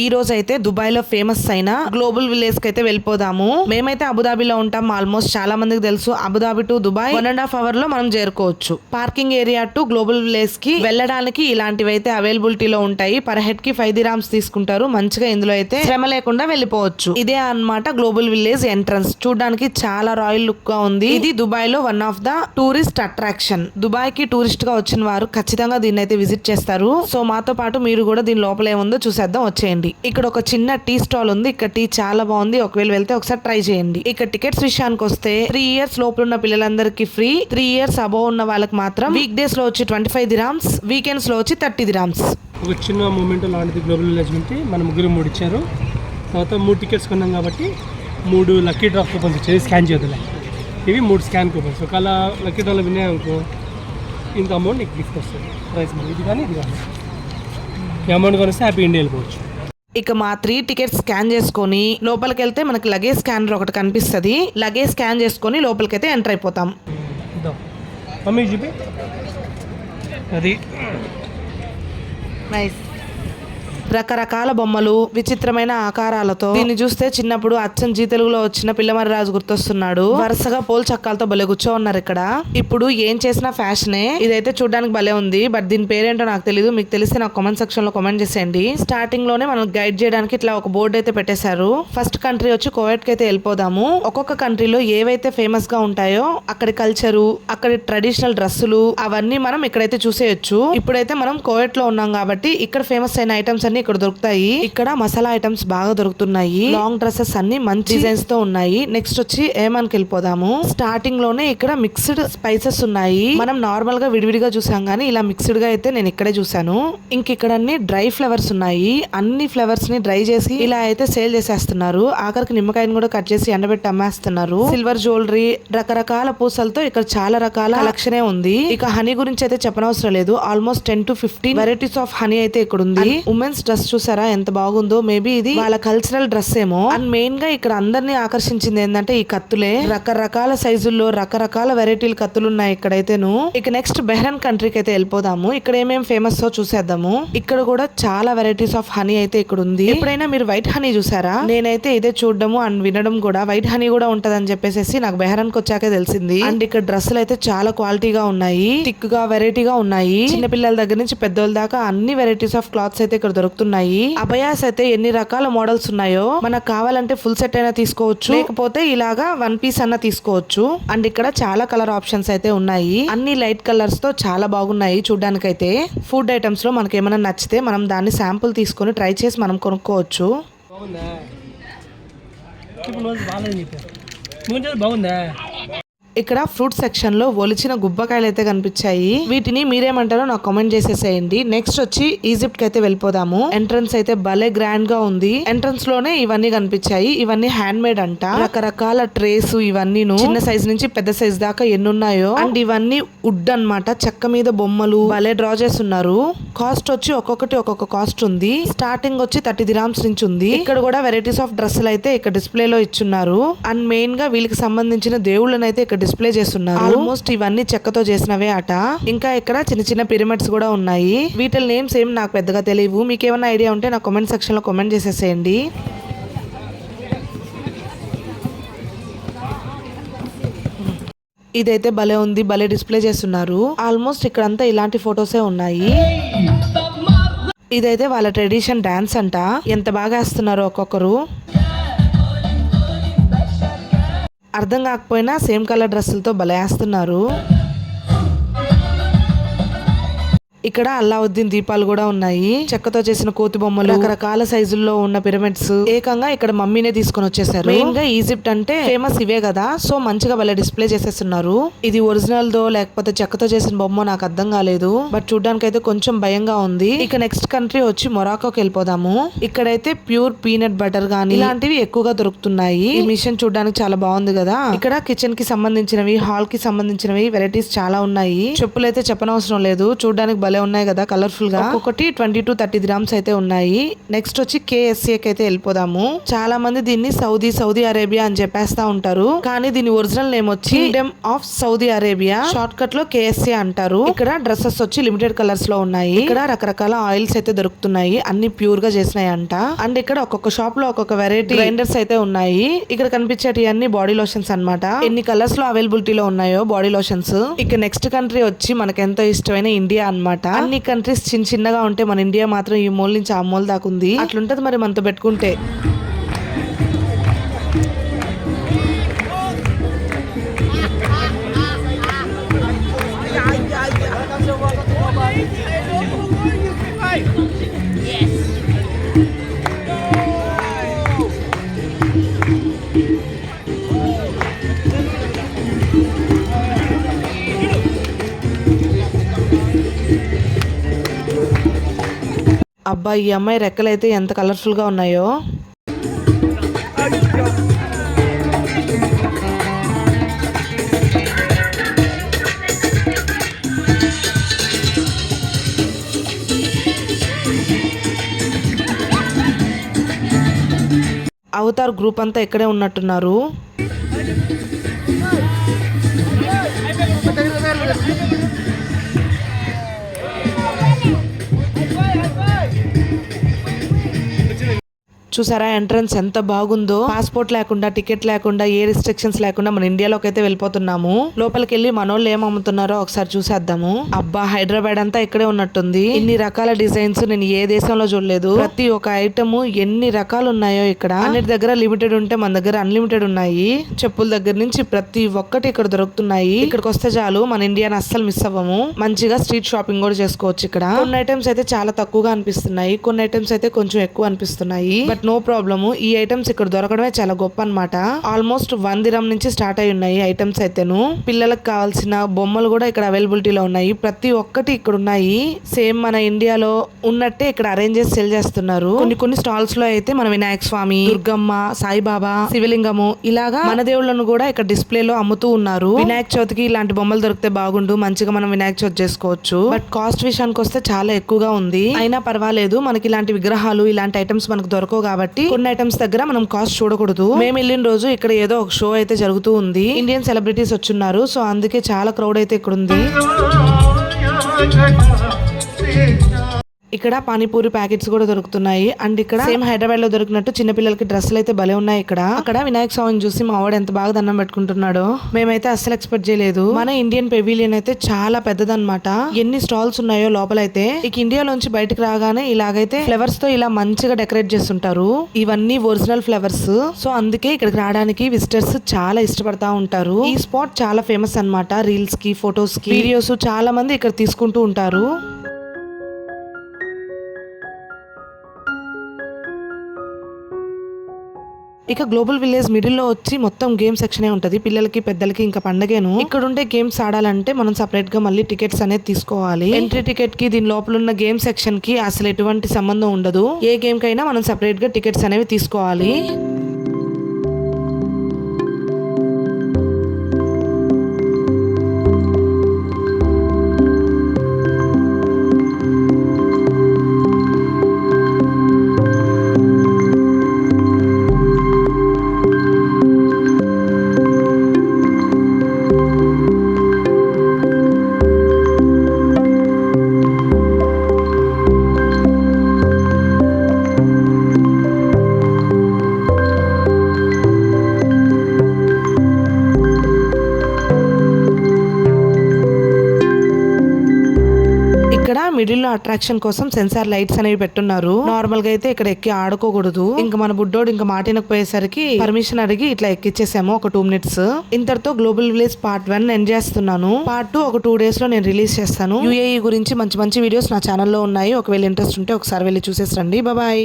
ఈ రోజు అయితే దుబాయ్ లో ఫేమస్ అయిన గ్లోబల్ విలేజ్ కి అయితే వెళ్ళిపోదాము. మేమైతే అబుదాబిలో ఉంటాం. ఆల్మోస్ట్ చాలా మందికి తెలుసు అబుదాబి టు దుబాయ్ 1.5 అవర్ లో మనం చేరుకోవచ్చు. Parking area to global village కి వెళ్ళడానికి ఇలాంటివి అయితే అవైలబిలిటీలో ఉంటాయి. పర్ హెడ్ కి 5 dirhams తీసుకుంటారు. మంచిగా ఇందులో అయితే శ్రమ లేకుండా వెళ్ళిపోవచ్చు. ఇదే అన్నమాట గ్లోబల్ విలేజ్ ఎంట్రన్స్. చూడడానికి చాలా రాయల్ లుక్ గా ఉంది. ఇది దుబాయ్ లో one of the tourist attraction. Dubai కి టూరిస్ట్ గా వచ్చిన వారు ఖచ్చితంగా దీన్ని అయితే విజిట్ చేస్తారు. సో మాతో పాటు మీరు కూడా దీని లోపల ఏముందో చూసేద్దాం, వచ్చేయండి. ఇక్కడ ఒక చిన్న టీ స్టాల్ ఉంది. ఇక్కడ టీ చాలా బాగుంది. ఒకవేళ వెళ్తే ఒకసారి ట్రై చేయండి. ఇక్కడ టికెట్స్ విషయానికి వస్తే 3 years లోపల ఉన్న పిల్లలందరికీ ఫ్రీ. 3 years అబోవ్ ఉన్న వాళ్ళకి మాత్రం వీక్ డేస్ లో వచ్చి 25 dirhams, వీకెండ్స్ లో వచ్చి 30 dirhams. ఒక చిన్న మూమెంట్ లాంటిది గ్లోబల్ విలేజ్ నుంచి మన ముగ్గురు 3 ఇచ్చారు. తర్వాత 3 టికెట్స్ కొన్నాం కాబట్టి 3 లక్కీ డ్రా కూపన్స్ ఇచ్చేది. స్కాన్ చేయదులే, ఇవి 3 స్కాన్ కూపన్స్. ఒకవేళ లక్కీ డ్రాలో విన్నాయనుకో ఇంత అమౌంట్ నీకు గిఫ్ట్ వస్తుంది. ప్రైస్ మనీ ఇది కానీ ఇది కానీ ఈ అమౌంట్ కొనిస్తే హ్యాపీ ఇండియా వెళ్ళిపోవచ్చు. ఇక మా 3 టికెట్స్ స్కాన్ చేసుకొని లోపలికి వెళ్తే మనకి లగేజ్ స్కానర్ ఒకటి కనిపిస్తుంది. లగేజ్ స్కాన్ చేసుకొని లోపలికైతే ఎంటర్ అయిపోతాం. మమ్మీ చూపి అది నైస్. రకరకాల బొమ్మలు, విచిత్రమైన ఆకారాలతో దీన్ని చూస్తే చిన్నప్పుడు అచ్చం జీ తెలుగులో వచ్చిన పిల్లమర్రి రాజు గుర్తొస్తున్నాడు. వరుసగా పోల్ చక్కాలతో భలే కూర్చో ఉన్నారు ఇక్కడ. ఇప్పుడు ఏం చేసినా ఫ్యాషనే. ఇదైతే చూడడానికి భలే ఉంది. బట్ దీని పేరేంటో నాకు తెలియదు. మీకు తెలిస్తే నాకు కామెంట్ సెక్షన్ లో కామెంట్ చేసేయండి. స్టార్టింగ్ లోనే మనం గైడ్ చేయడానికి ఇట్లా ఒక బోర్డు అయితే పెట్టేశారు. ఫస్ట్ కంట్రీ వచ్చి కువైట్ కి అయితే వెళ్ళిపోదాము. ఒక్కొక్క కంట్రీలో ఏవైతే ఫేమస్ గా ఉంటాయో అక్కడి కల్చరు, అక్కడి ట్రెడిషనల్ డ్రెస్సులు అవన్నీ మనం ఇక్కడైతే చూసేయొచ్చు. ఇప్పుడైతే మనం కువైట్ లో ఉన్నాం కాబట్టి ఇక్కడ ఫేమస్ అయిన ఐటమ్స్ అన్ని ఇక్కడ దొరుకుతాయి. ఇక్కడ మసాలా ఐటమ్స్ బాగా దొరుకుతున్నాయి. లాంగ్ డ్రెస్సెస్ అన్ని మంచి డిజైన్స్ తో ఉన్నాయి. నెక్స్ట్ వచ్చి ఏమన్కి వెళ్ళిపోదాము. స్టార్టింగ్ లోనే ఇక్కడ మిక్స్డ్ స్పైసెస్ ఉన్నాయి. మనం నార్మల్ గా విడివిడిగా చూసాం గానీ ఇలా మిక్స్డ్ గా అయితే నేను ఇక్కడే చూసాను. ఇంక ఇక్కడ అన్ని డ్రై ఫ్లవర్స్ ఉన్నాయి. అన్ని ఫ్లవర్స్ ని డ్రై చేసి ఇలా అయితే సేల్ చేసేస్తున్నారు. ఆఖరికి నిమ్మకాయని కూడా కట్ చేసి ఎండబెట్టి అమ్మేస్తున్నారు. సిల్వర్ జ్యువెలరీ, రకరకాల పూసలతో ఇక్కడ చాలా రకాల కలెక్షనే ఉంది. ఇక హనీ గురించి అయితే చెప్పనవసరం లేదు. Almost 10 to 15 varieties of honey అయితే ఇక్కడ ఉంది. ఉమెన్స్ డ్రెస్ చూసారా ఎంత బాగుందో. మేబీ ఇది వాళ్ళ కల్చరల్ డ్రెస్ ఏమో. అండ్ మెయిన్ గా ఇక్కడ అందరినీ ఆకర్షించింది ఏంటంటే ఈ కత్తులే. రకరకాల సైజుల్లో రకరకాల వెరైటీల కత్తులు ఉన్నాయి ఇక్కడైతేను. ఇక నెక్స్ట్ బెహ్రెన్ కంట్రీకి అయితే వెళ్ళిపోదాము. ఇక్కడ ఏమేం ఫేమస్ తో చూసేద్దాము. ఇక్కడ కూడా చాలా వెరైటీస్ ఆఫ్ హనీ అయితే ఇక్కడ ఉంది. ఎప్పుడైనా మీరు వైట్ హనీ చూసారా? నేనైతే ఇదే చూడడము అండ్ వినడం కూడా. వైట్ హనీ కూడా ఉంటదని చెప్పేసి నాకు బెహ్రెన్ కి వచ్చాకే తెలిసింది. అండ్ ఇక్కడ డ్రెస్సులు అయితే చాలా క్వాలిటీగా ఉన్నాయి, థిక్ గా వెరైటీగా ఉన్నాయి. చిన్న పిల్లల దగ్గర నుంచి పెద్దోళ్ళ దాకా అన్ని వెరైటీస్ ఆఫ్ క్లాత్స్ అయితే ఇక్కడ దొరుకుతున్నాయి. అబయాస్ అయితే ఎన్ని రకాల మోడల్స్ ఉన్నాయో. మనకు కావాలంటే ఫుల్ సెట్ అయినా తీసుకోవచ్చు, లేకపోతే ఇలాగా 1 piece అన్నా తీసుకోవచ్చు. అండ్ ఇక్కడ చాలా కలర్ ఆప్షన్స్ అయితే ఉన్నాయి. అన్ని లైట్ కలర్స్ తో చాలా బాగున్నాయి చూడ్డానికైతే. ఫుడ్ ఐటమ్స్ లో మనకి ఏమైనా నచ్చితే మనం దాన్ని శాంపుల్ తీసుకొని ట్రై చేసి మనం కొనుక్కోవచ్చు. బాగుందా? ఇక్కడ ఫ్రూట్ సెక్షన్ లో ఒలిచిన గుబ్బకాయలు అయితే కనిపించాయి. వీటిని మీరేమంటారో నాకు కామెంట్ చేసేసేయండి. నెక్స్ట్ వచ్చి ఈజిప్ట్ కి అయితే వెళ్ళిపోదాము. ఎంట్రన్స్ అయితే భలే గ్రాండ్ గా ఉంది. ఎంట్రన్స్ లోనే ఇవన్నీ కనిపించాయి. ఇవన్నీ హ్యాండ్ మేడ్ అంట. రకరకాల ట్రేస్ ఇవన్నీ చిన్న సైజ్ నుంచి పెద్ద సైజ్ దాకా ఎన్ని ఉన్నాయో. అండ్ ఇవన్నీ వుడ్ అన్నమాట. చెక్క మీద బొమ్మలు భలే డ్రా చేస్తున్నారు. కాస్ట్ వచ్చి ఒక్కొక్కటి ఒక్కొక్క కాస్ట్ ఉంది. స్టార్టింగ్ వచ్చి 30 dirhams నుంచి ఉంది. ఇక్కడ కూడా వెరైటీస్ ఆఫ్ డ్రెస్సులు అయితే ఇక్కడ డిస్ప్లే లో ఇచ్చున్నారు. అండ్ మెయిన్ గా వీళ్ళకి సంబంధించిన దేవుళ్ళని అయితే ఇక్కడ డిస్ప్లే చేస్తున్నారు. ఆల్మోస్ట్ ఇవన్నీ చెక్కతో చేసినవే అట. ఇంకా ఇక్కడ చిన్న చిన్న పిరమిడ్స్ కూడా ఉన్నాయి. వీటి నేమ్స్ ఏం నాకు పెద్దగా తెలియవు. మీకు ఏమైనా ఐడియా ఉంటే నా కామెంట్ సెక్షన్ లో కామెంట్ చేసేసేయండి. ఇదైతే భలే ఉంది, భలే డిస్ప్లే చేస్తున్నారు. ఆల్మోస్ట్ ఇక్కడంతా ఇలాంటి ఫొటోసే ఉన్నాయి. ఇదైతే వాళ్ళ ట్రెడిషన్ డాన్స్ అంట. ఎంత బాగా వేస్తున్నారు ఒక్కొక్కరు. అర్థం కాకపోయినా సేమ్ కలర్ డ్రెస్సులతో బలేస్తున్నారు. ఇక్కడ అల్లావుద్దీన్ దీపాలు కూడా ఉన్నాయి. చెక్కతో చేసిన కోతి బొమ్మలు, రకరకాల సైజుల్లో ఉన్న పిరమిడ్స్. ఏకంగా ఇక్కడ మమ్మీనే తీసుకొని వచ్చేసారు. మెయిన్ గా ఈజిప్ట్ అంటే ఫేమస్ ఇవే కదా. సో మంచిగా భలే డిస్ప్లే చేసేస్తున్నారు. ఇది ఒరిజినల్ దో లేకపోతే చెక్కతో చేసిన బొమ్మ నాకు అర్థం కాలేదు. బట్ చూడడానికి అయితే కొంచెం భయంగా ఉంది. ఇక నెక్స్ట్ కంట్రీ వచ్చి మొరాకోకి వెళ్ళిపోదాము. ఇక్కడైతే ప్యూర్ పీనట్ బటర్ గానీ ఇలాంటివి ఎక్కువగా దొరుకుతున్నాయి. ఈ మిషన్ చూడడానికి చాలా బాగుంది కదా. ఇక్కడ కిచెన్ కి సంబంధించినవి, హాల్ కి సంబంధించినవి వెరైటీస్ చాలా ఉన్నాయి. చెప్పులైతే చెప్పనవసరం లేదు. చూడడానికి భలే భలే ఉన్నాయి కదా కలర్ఫుల్ గా. ఒక్కొక్కటి 20 to 30 గ్రామ్స్ అయితే ఉన్నాయి. నెక్స్ట్ వచ్చి KSA కి అయితే వెళ్ళిపోదాము. చాలా మంది దీన్ని సౌదీ అరేబియా అని చెప్పేస్తా ఉంటారు, కానీ దీని ఒరిజినల్ నేమ్ వచ్చి Kingdom of Saudi Arabia, short cut లో KSA అంటారు. ఇక్కడ డ్రెస్సెస్ వచ్చి లిమిటెడ్ కలర్స్ లో ఉన్నాయి. ఇక్కడ రకరకాల ఆయిల్స్ అయితే దొరుకుతున్నాయి, అన్ని ప్యూర్ గా చేసినాయి అంట. అండ్ ఇక్కడ ఒక్కొక్క షాప్ లో ఒక్కొక్క వెరైటీ గ్రైండర్స్ అయితే ఉన్నాయి. ఇక్కడ కనిపించేటి అన్ని బాడీ లోషన్స్ అన్నమాట. ఎన్ని కలర్స్ లో అవైలబిలిటీలో ఉన్నాయో బాడీ లోషన్స్. ఇక నెక్స్ట్ కంట్రీ వచ్చి మనకు ఎంతో ఇష్టమైన ఇండియా అన్నమాట. అన్ని కంట్రీస్ చిన్నగా ఉంటే మన ఇండియా మాత్రం ఈ మూల నుంచి ఆ మూల దాకా ఉంది. అట్లుంటది మరి మనతో పెట్టుకుంటే. అబ్బా, ఈ అమ్మాయి రెక్కలైతే ఎంత కలర్ఫుల్ గా ఉన్నాయో. అవతార్ గ్రూప్ అంతా ఇక్కడే ఉన్నట్టున్నారు. చూసారా ఎంట్రన్స్ ఎంత బాగుందో. పాస్పోర్ట్ లేకుండా, టికెట్ లేకుండా, ఏ రిస్ట్రిక్షన్స్ లేకుండా మన ఇండియాలోకి అయితే వెళ్ళిపోతున్నాము. లోపలికి వెళ్ళి మనోళ్ళు ఏం అమ్ముతున్నారో ఒకసారి చూసేద్దాము. అబ్బా, హైదరాబాద్ అంతా ఇక్కడే ఉన్నట్టుంది. ఇన్ని రకాల డిజైన్స్ నేను ఏ దేశంలో చూడలేదు. ప్రతి ఒక్క ఐటమ్ ఎన్ని రకాలు ఉన్నాయో ఇక్కడ. అన్నిటి దగ్గర లిమిటెడ్ ఉంటే మన దగ్గర అన్లిమిటెడ్ ఉన్నాయి. చెప్పుల దగ్గర నుంచి ప్రతి ఒక్కటి ఇక్కడ దొరుకుతున్నాయి. ఇక్కడికి వస్తే చాలు మన ఇండియాని అస్సలు మిస్ అవ్వము. మంచిగా స్ట్రీట్ షాపింగ్ కూడా చేసుకోవచ్చు ఇక్కడ. కొన్ని ఐటమ్స్ అయితే చాలా తక్కువగా అనిపిస్తున్నాయి, కొన్ని ఐటమ్స్ అయితే కొంచెం ఎక్కువ అనిపిస్తున్నాయి. బట్ నో ప్రాబ్లమ్, ఈ ఐటమ్స్ ఇక్కడ దొరకడమే చాలా గొప్ప అన్నమాట. ఆల్మోస్ట్ 1 dirham నుంచి స్టార్ట్ అయి ఉన్నాయి ఐటమ్స్ అయితేను. పిల్లలకు కావాల్సిన బొమ్మలు కూడా ఇక్కడ అవైలబిలిటీలో ఉన్నాయి. ప్రతి ఒక్కటి ఇక్కడ ఉన్నాయి. సేమ్ మన ఇండియాలో ఉన్నట్టే ఇక్కడ అరేంజ్ చేసి సెల్ చేస్తున్నారు. కొన్ని స్టాల్స్ లో అయితే మన వినాయక స్వామి, దుర్గమ్మ, సాయిబాబా, శివలింగము ఇలాగా మన దేవుళ్ళను కూడా ఇక్కడ డిస్ప్లేలో అమ్ముతూ ఉన్నారు. వినాయక చవితికి ఇలాంటి బొమ్మలు దొరికితే బాగుండు, మంచిగా మనం వినాయక చవితి చేసుకోవచ్చు. బట్ కాస్ట్ విషయానికి వస్తే చాలా ఎక్కువగా ఉంది. అయినా పర్వాలేదు, మనకి ఇలాంటి విగ్రహాలు, ఇలాంటి ఐటమ్స్ మనకు దొరకవు కాబట్టి కొన్ని ఐటమ్స్ దగ్గర మనం కాస్ట్ చూడకూడదు. మేము వెళ్ళిన రోజు ఇక్కడ ఏదో ఒక షో అయితే జరుగుతూ ఉంది. ఇండియన్ సెలబ్రిటీస్ వచ్చున్నారు, సో అందుకే చాలా క్రౌడ్ అయితే ఇక్కడ ఉంది. ఇక్కడ పానీపూరి ప్యాకెట్స్ కూడా దొరుకుతున్నాయి. అండ్ ఇక్కడ సేమ్ హైదరాబాద్ లో దొరికినట్టు చిన్న పిల్లలకి డ్రెస్సులు అయితే భలే ఉన్నాయి ఇక్కడ. అక్కడ వినాయక స్వామిని చూసి మా వాడు ఎంత బాగా దండం పెట్టుకుంటున్నాడో. మేమైతే అస్సలు ఎక్స్పెక్ట్ చేయలేదు. మన ఇండియన్ పెవిలియన్ అయితే చాలా పెద్దదన్నమాట. ఎన్ని స్టాల్స్ ఉన్నాయో లోపలైతే. ఇక ఇండియాలోంచి బయటకు రాగానే ఇలాగైతే ఫ్లవర్స్ తో ఇలా మంచిగా డెకరేట్ చేస్తుంటారు. ఇవన్నీ ఒరిజినల్ ఫ్లవర్స్. సో అందుకే ఇక్కడికి రావడానికి విజిటర్స్ చాలా ఇష్టపడతా ఉంటారు. ఈ స్పాట్ చాలా ఫేమస్ అన్నమాట. రీల్స్ కి, ఫొటోస్ కి, వీడియోస్ చాలా మంది ఇక్కడ తీసుకుంటూ ఉంటారు. ఇక గ్లోబల్ విలేజ్ మిడిల్ లో వచ్చి మొత్తం గేమ్ సెక్షనే ఉంటది. పిల్లలకి, పెద్దలకి ఇంకా పండగేను. ఇక్కడ ఉండే గేమ్స్ ఆడాలంటే మనం సెపరేట్ గా మళ్ళీ టికెట్స్ అనేది తీసుకోవాలి. ఎంట్రీ టికెట్ కి దీని లోపల ఉన్న గేమ్ సెక్షన్ కి అసలు ఎటువంటి సంబంధం ఉండదు. ఏ గేమ్ కైనా మనం సెపరేట్ గా టికెట్స్ అనేవి తీసుకోవాలి. మిడిల్ లో అట్రాక్షన్ కోసం సెన్సార్ లైట్స్ అనేవి పెట్టున్నారు. నార్మల్ గా అయితే ఇక్కడ ఎక్కి ఆడుకోకూడదు. ఇంకా మన బుడ్డోడు ఇంకా మాటినకపోయేసరికి పర్మిషన్ అడిగి ఇట్లా ఎక్కిచ్చేసాము ఒక 2 minutes. ఇంతటితో గ్లోబల్ విలేజ్ పార్ట్ 1 ఎండ్ చేస్తున్నాను. పార్ట్ 2 ఒక 2 days లో నేను రిలీజ్ చేస్తాను. UAE గురించి మంచి మంచి వీడియోస్ నా ఛానల్లో ఉన్నాయి. ఒకవేళ ఇంట్రెస్ట్ ఉంటే ఒకసారి వెళ్ళి చూసేసి రండి. బాయ్.